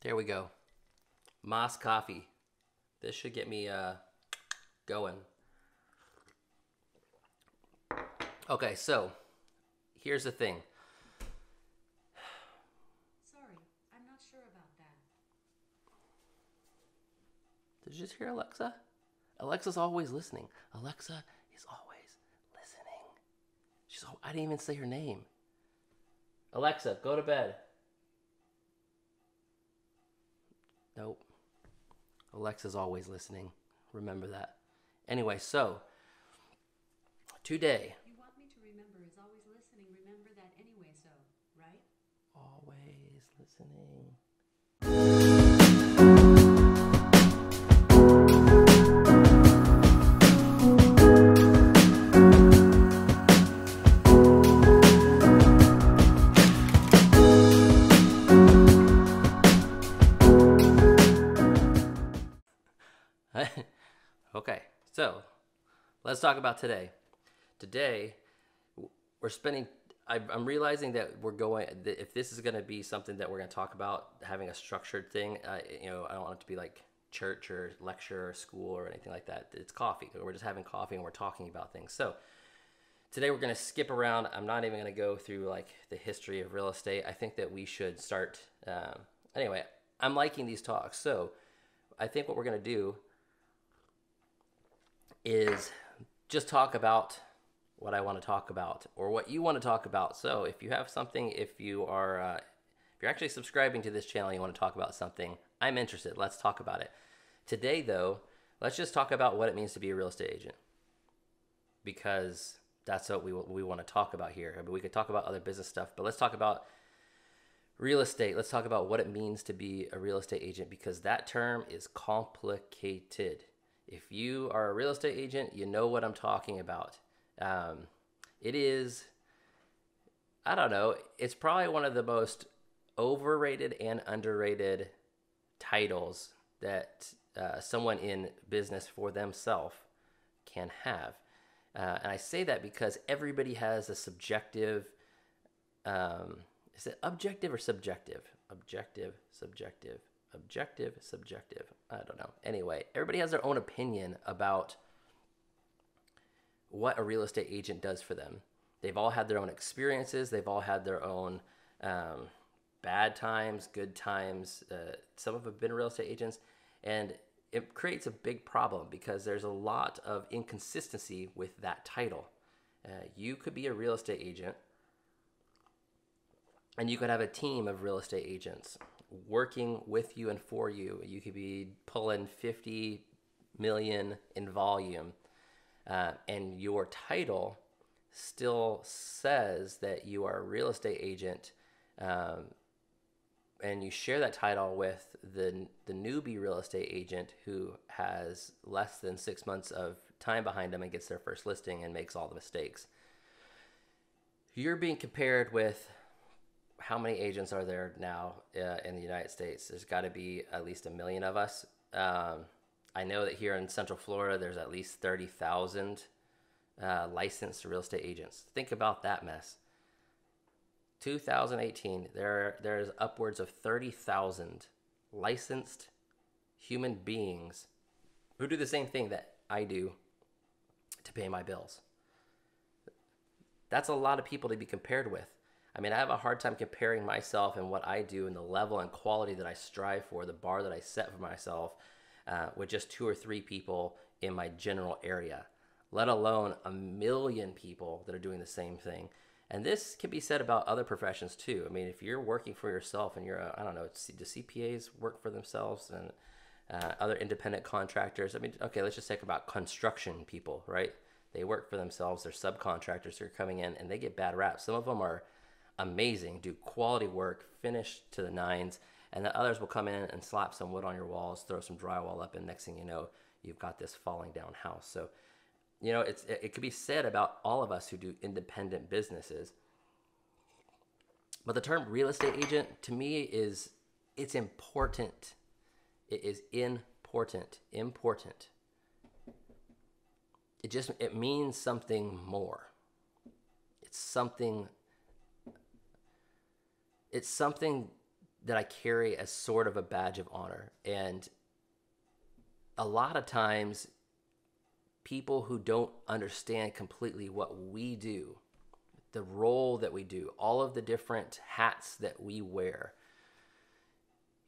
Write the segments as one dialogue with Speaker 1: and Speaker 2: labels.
Speaker 1: There we go. Moss coffee. This should get me going. Okay, so here's the thing.
Speaker 2: Sorry, I'm not sure about that.
Speaker 1: Did you just hear Alexa? Alexa's always listening. Alexa is always listening. I didn't even say her name. Alexa, go to bed. Nope. Alexa's always listening. Remember that. Anyway, so today.
Speaker 2: You want me to remember is always listening. Remember that anyway, so, right?
Speaker 1: Always listening. Okay, so let's talk about today. Today, we're spending. I'm realizing that if this is going to be something that we're going to talk about, having a structured thing. I don't want it to be like church or lecture or school or anything like that. It's coffee. We're just having coffee and we're talking about things. So today we're going to skip around. I'm not even going to go through like the history of real estate. I think that we should start. Anyway, I'm liking these talks. So I think what we're going to do is just talk about what I want to talk about or what you want to talk about. So if you have something, if you're actually subscribing to this channel, you want to talk about something, I'm interested. Let's talk about it. Today, though, let's just talk about what it means to be a real estate agent, because that's what we want to talk about here. I mean, we could talk about other business stuff, but let's talk about real estate. Let's talk about what it means to be a real estate agent, because that term is complicated. If you are a real estate agent, you know what I'm talking about. It is, I don't know, it's probably one of the most overrated and underrated titles that someone in business for themselves can have. And I say that because everybody has a subjective, is it objective or subjective? Objective, subjective. Objective, subjective. I don't know. Anyway, everybody has their own opinion about what a real estate agent does for them. They've all had their own experiences. They've all had their own bad times, good times. Some of them have been real estate agents, and it creates a big problem because there's a lot of inconsistency with that title. You could be a real estate agent, and you could have a team of real estate agents working with you and for you. You could be pulling 50 million in volume, and your title still says that you are a real estate agent, and you share that title with the newbie real estate agent who has less than 6 months of time behind them and gets their first listing and makes all the mistakes. You're being compared with how many agents are there now in the United States? There's got to be at least 1 million of us. I know that here in Central Florida, there's at least 30,000 licensed real estate agents. Think about that mess. 2018, there's upwards of 30,000 licensed human beings who do the same thing that I do to pay my bills. That's a lot of people to be compared with. I mean, I have a hard time comparing myself and what I do and the level and quality that I strive for, the bar that I set for myself, with just 2 or 3 people in my general area, let alone 1 million people that are doing the same thing. And this can be said about other professions too. I mean, if you're working for yourself and you're, I don't know, do CPAs work for themselves and other independent contractors? I mean, okay, let's just think about construction people, right? They work for themselves. They're subcontractors who are coming in and they get bad raps. Some of them are amazing, do quality work, finish to the nines, and the others will come in and slap some wood on your walls, throw some drywall up, and next thing you know, you've got this falling down house. So, you know, it could be said about all of us who do independent businesses. But the term real estate agent, to me, it's important. It is important. It means something more. It's something that I carry as sort of a badge of honor. And a lot of times, people who don't understand completely what we do, the role that we do, all of the different hats that we wear,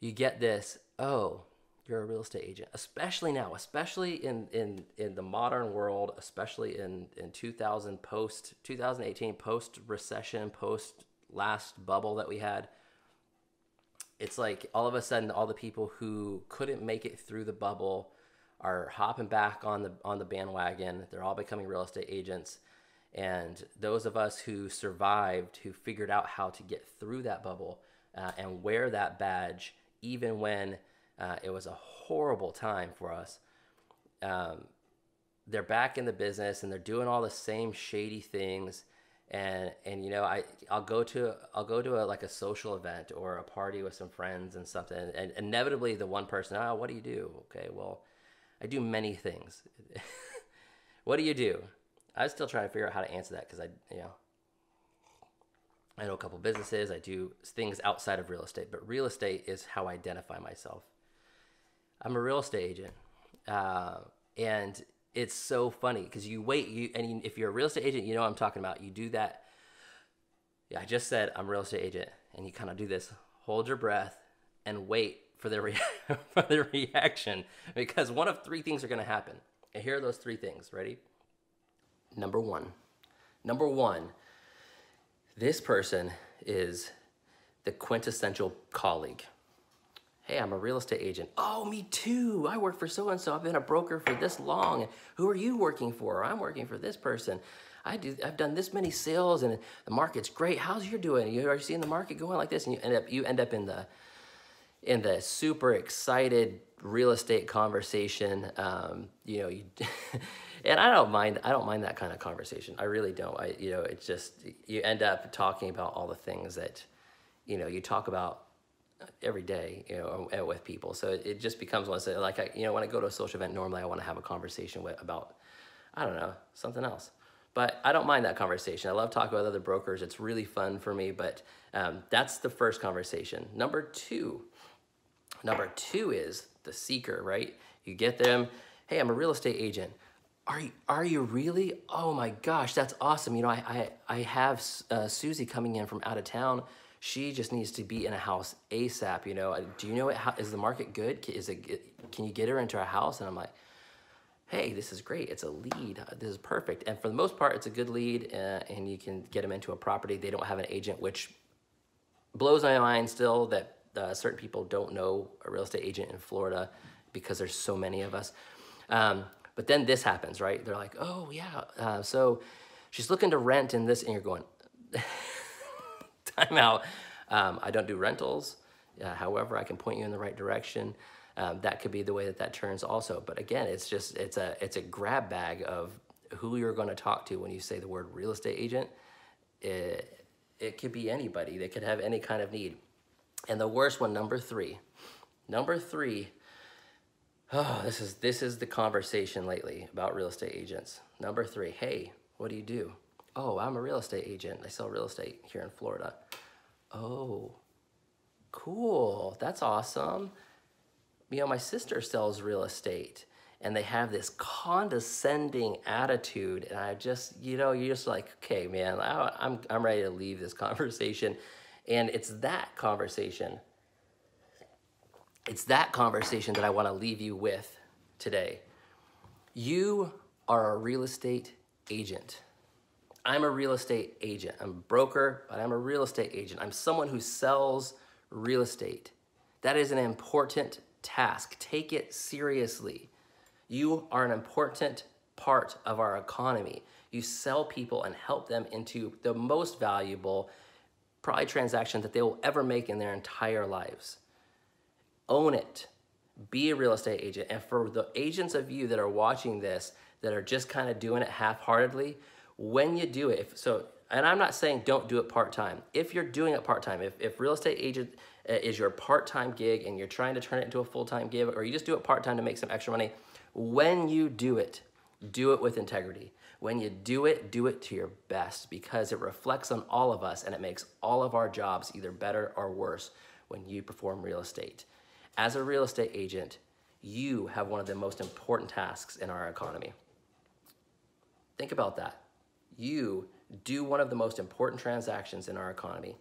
Speaker 1: you get this, oh, you're a real estate agent, especially now, especially in the modern world, especially in 2018, post recession, post last bubble that we had. It's like all of a sudden, all the people who couldn't make it through the bubble are hopping back on the bandwagon. They're all becoming real estate agents. And those of us who survived, who figured out how to get through that bubble and wear that badge, even when it was a horrible time for us, they're back in the business and they're doing all the same shady things. And you know, I'll go to like a social event or a party with some friends and something, and inevitably the one person, oh, what do you do? Okay, well, I do many things. What do you do? I was still trying to figure out how to answer that because I know a couple businesses. I do things outside of real estate, but real estate is how I identify myself. I'm a real estate agent, and it's so funny because if you're a real estate agent, you know what I'm talking about. You do that. Yeah, I just said I'm a real estate agent, and you kind of do this, hold your breath, and wait for the for the reaction, because one of three things are going to happen. And here are those three things. Ready? Number one, this person is the quintessential colleague. Hey, I'm a real estate agent. Oh, me too. I work for so-and-so. I've been a broker for this long. Who are you working for? I'm working for this person. I've done this many sales and the market's great. How's you doing? Are you seeing the market going like this? And you end up in the super excited real estate conversation. And I don't mind that kind of conversation. I really don't. It's just, you end up talking about all the things that, you talk about every day, with people. So it just becomes one. So like, when I go to a social event, normally I want to have a conversation about, I don't know, something else. But I don't mind that conversation. I love talking with other brokers. It's really fun for me. But that's the first conversation. Number two is the seeker, right? You get them. Hey, I'm a real estate agent. Are you really? Oh my gosh, that's awesome. I have Susie coming in from out of town. She just needs to be in a house ASAP. Do you know is the market good? Can you get her into a house? And I'm like, hey, this is great. It's a lead. This is perfect. And for the most part, it's a good lead, and you can get them into a property. They don't have an agent, which blows my mind still that certain people don't know a real estate agent in Florida because there's so many of us. But then this happens, right? They're like, oh yeah, so she's looking to rent in this, and you're going, time out. I don't do rentals. However, I can point you in the right direction. That could be the way that turns also. But again, it's a grab bag of who you're going to talk to when you say the word real estate agent. It could be anybody. They could have any kind of need. And the worst one, number three. Oh, this is the conversation lately about real estate agents. Number three, hey, what do you do? Oh, I'm a real estate agent. I sell real estate here in Florida. Oh, cool. That's awesome. My sister sells real estate, and they have this condescending attitude, and I just, you're just like, okay, man, I'm ready to leave this conversation. And it's that conversation that I want to leave you with today. You are a real estate agent. I'm a real estate agent. I'm a broker, but I'm a real estate agent. I'm someone who sells real estate. That is an important task. Take it seriously. You are an important part of our economy. You sell people and help them into the most valuable, probably transaction that they will ever make in their entire lives. Own it. Be a real estate agent. And for the agents of you that are watching this, that are just kind of doing it half-heartedly, when you do it, and I'm not saying don't do it part-time. If you're doing it part-time, if real estate agent is your part-time gig and you're trying to turn it into a full-time gig, or you just do it part-time to make some extra money, when you do it with integrity. When you do it to your best, because it reflects on all of us and it makes all of our jobs either better or worse. when you perform real estate. As a real estate agent, you have one of the most important tasks in our economy. Think about that. You do one of the most important transactions in our economy.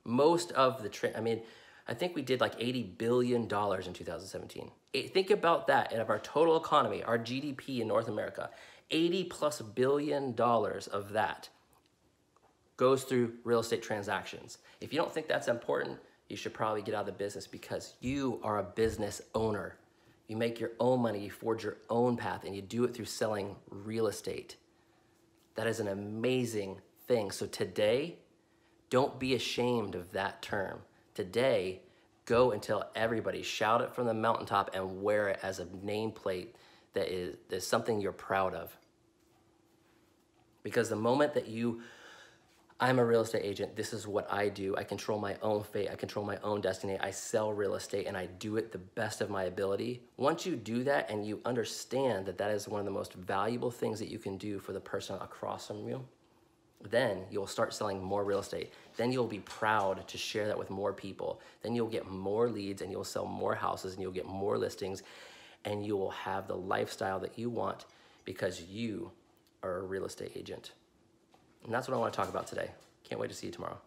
Speaker 1: Most of the, I think we did like $80 billion in 2017. Think about that. And of our total economy, our GDP in North America, $80+ billion of that goes through real estate transactions. If you don't think that's important, you should probably get out of the business, because you are a business owner. You make your own money, you forge your own path, and you do it through selling real estate. That is an amazing thing. So today, don't be ashamed of that term. Today, go and tell everybody, shout it from the mountaintop and wear it as a nameplate that is something you're proud of. Because the moment that I'm a real estate agent, this is what I do. I control my own fate, I control my own destiny, I sell real estate, and I do it the best of my ability. Once you do that and you understand that that is one of the most valuable things that you can do for the person across from you, then you'll start selling more real estate. Then you'll be proud to share that with more people. Then you'll get more leads, and you'll sell more houses, and you'll get more listings, and you will have the lifestyle that you want because you are a real estate agent. And that's what I want to talk about today. Can't wait to see you tomorrow.